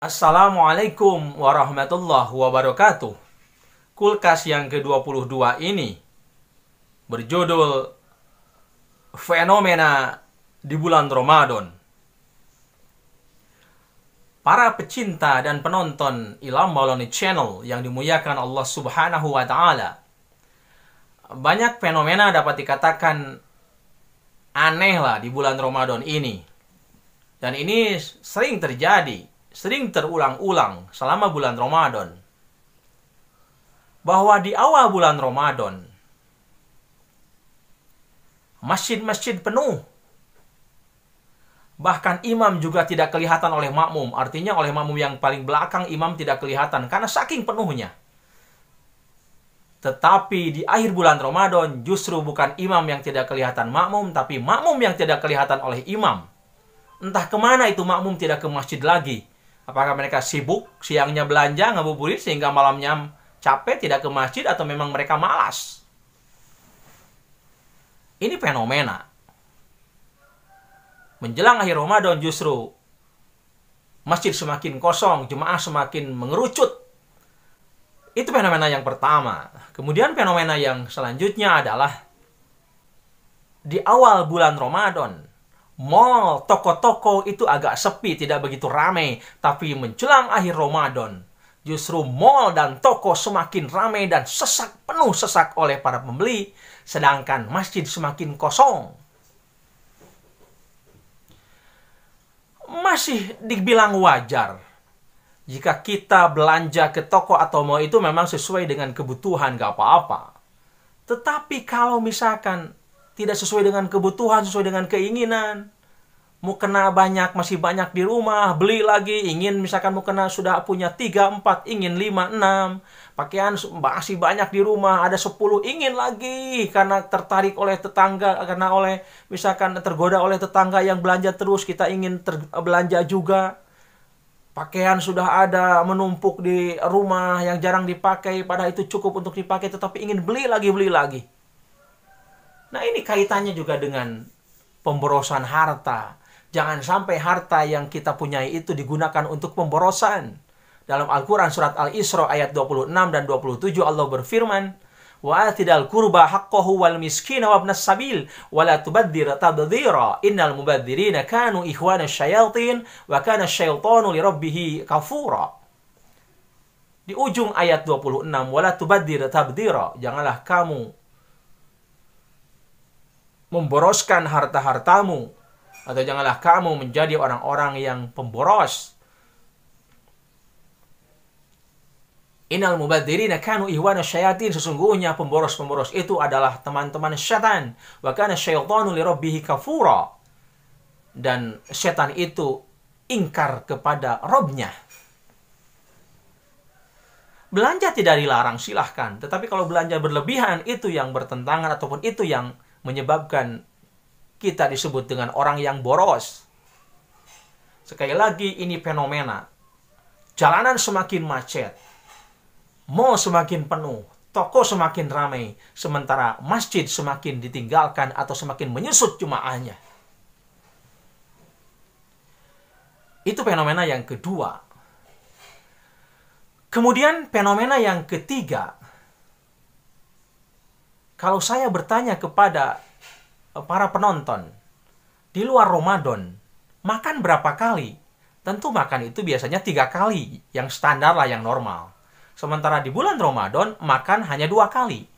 Assalamualaikum warahmatullahi wabarakatuh. Kulkas yang ke-22 ini berjudul Fenomena di Bulan Ramadan. Para pecinta dan penonton Ilham Maulani Channel yang dimuliakan Allah Subhanahu wa Ta'ala, banyak fenomena dapat dikatakan aneh lah di bulan Ramadan ini. Dan ini sering terjadi, sering terulang-ulang selama bulan Ramadan. Bahwa di awal bulan Ramadan, masjid-masjid penuh. Bahkan imam juga tidak kelihatan oleh makmum. Artinya oleh makmum yang paling belakang, imam tidak kelihatan karena saking penuhnya. Tetapi di akhir bulan Ramadan justru bukan imam yang tidak kelihatan makmum, tapi makmum yang tidak kelihatan oleh imam. Entah kemana itu makmum tidak ke masjid lagi. Apakah mereka sibuk, siangnya belanja, ngabuburit, sehingga malamnya capek, tidak ke masjid, atau memang mereka malas. Ini fenomena. Menjelang akhir Ramadan justru masjid semakin kosong, jemaah semakin mengerucut. Itu fenomena yang pertama. Kemudian fenomena yang selanjutnya adalah di awal bulan Ramadan, mall, toko-toko itu agak sepi, tidak begitu ramai. Tapi menjelang akhir Ramadan, justru mall dan toko semakin ramai dan penuh sesak oleh para pembeli, sedangkan masjid semakin kosong. Masih dibilang wajar jika kita belanja ke toko atau mall itu memang sesuai dengan kebutuhan, gak apa-apa. Tetapi kalau misalkan tidak sesuai dengan kebutuhan, sesuai dengan keinginan, mau kena banyak, masih banyak di rumah, beli lagi, ingin misalkan mau kena sudah punya 3, 4, ingin 5, 6, pakaian masih banyak di rumah, ada 10, ingin lagi, karena tertarik oleh tetangga, karena oleh misalkan tergoda oleh tetangga yang belanja terus, kita ingin belanja juga. Pakaian sudah ada menumpuk di rumah yang jarang dipakai, padahal itu cukup untuk dipakai, tetapi ingin beli lagi, beli lagi. Nah, ini kaitannya juga dengan pemborosan harta. Jangan sampai harta yang kita punyai itu digunakan untuk pemborosan. Dalam Al-Quran surat Al-Isra ayat 26 dan 27 Allah berfirman, wa atidal qurba haqqahu wal miskina wa ibnas sabil wa la tubadzir tabdzira innal mubadzirina kanu ikhwana syayatin wa kana syaitanu li rabbih kafura. Di ujung ayat 26, wa la tubadzir tabdzira, janganlah kamu memboroskan harta-hartamu, atau janganlah kamu menjadi orang-orang yang pemboros. Innal mubadzirina kanu ihwana syayatin, sesungguhnya pemboros-pemboros itu adalah teman-teman syaitan. Wa kana syaitanu li rabbih kafura, dan setan itu ingkar kepada Robnya. Belanja tidak dilarang, silahkan. Tetapi kalau belanja berlebihan, itu yang bertentangan ataupun itu yang menyebabkan kita disebut dengan orang yang boros. Sekali lagi, ini fenomena. Jalanan semakin macet, mall semakin penuh, toko semakin ramai, sementara masjid semakin ditinggalkan atau semakin menyusut jemaahnya. Itu fenomena yang kedua. Kemudian fenomena yang ketiga, kalau saya bertanya kepada para penonton, di luar Ramadan, makan berapa kali? Tentu makan itu biasanya 3 kali, yang standar lah, yang normal. Sementara di bulan Ramadan, makan hanya 2 kali.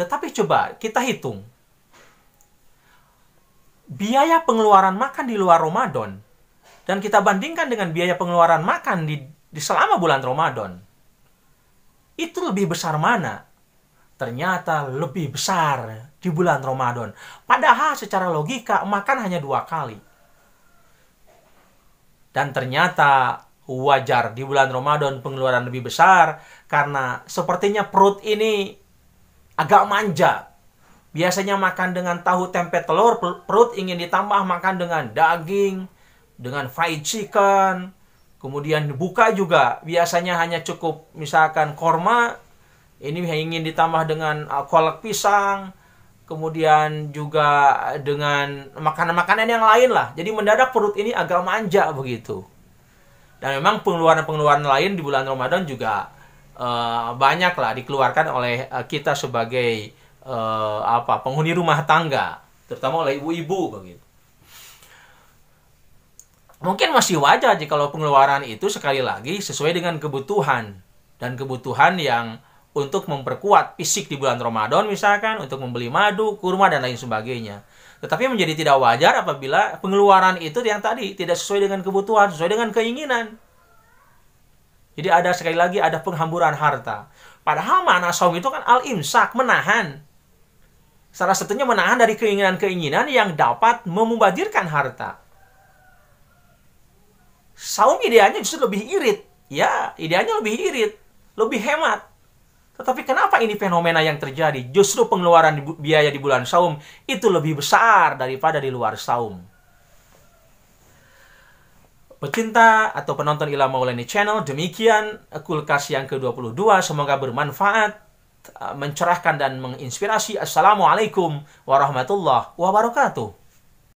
Tetapi coba kita hitung. Biaya pengeluaran makan di luar Ramadan, dan kita bandingkan dengan biaya pengeluaran makan di selama bulan Ramadan, itu lebih besar mana? Ternyata lebih besar di bulan Ramadan. Padahal secara logika makan hanya 2 kali. Dan ternyata wajar di bulan Ramadan pengeluaran lebih besar karena sepertinya perut ini agak manja. Biasanya makan dengan tahu, tempe, telur, perut ingin ditambah makan dengan daging, dengan fried chicken. Kemudian buka juga biasanya hanya cukup misalkan korma, ini ingin ditambah dengan kolak pisang, kemudian juga dengan makanan-makanan yang lain lah. Jadi mendadak perut ini agak manja begitu. Dan memang pengeluaran-pengeluaran lain di bulan Ramadan juga banyak lah dikeluarkan oleh kita sebagai penghuni rumah tangga, terutama oleh ibu-ibu begitu. Mungkin masih wajar jika pengeluaran itu sekali lagi sesuai dengan kebutuhan, dan kebutuhan yang untuk memperkuat fisik di bulan Ramadan, misalkan untuk membeli madu, kurma, dan lain sebagainya. Tetapi menjadi tidak wajar apabila pengeluaran itu yang tadi tidak sesuai dengan kebutuhan, sesuai dengan keinginan. Jadi sekali lagi ada penghamburan harta. Padahal makna saum itu kan al-imsak, menahan. Salah satunya menahan dari keinginan-keinginan yang dapat memubazirkan harta. Saum idealnya justru lebih irit. Ya, idealnya lebih irit, lebih hemat. Tetapi kenapa ini fenomena yang terjadi? Justru pengeluaran biaya di bulan saum itu lebih besar daripada di luar saum. Pecinta atau penonton Ilham Maulani Channel, demikian Kulkas yang ke-22. Semoga bermanfaat, mencerahkan, dan menginspirasi. Assalamualaikum warahmatullahi wabarakatuh.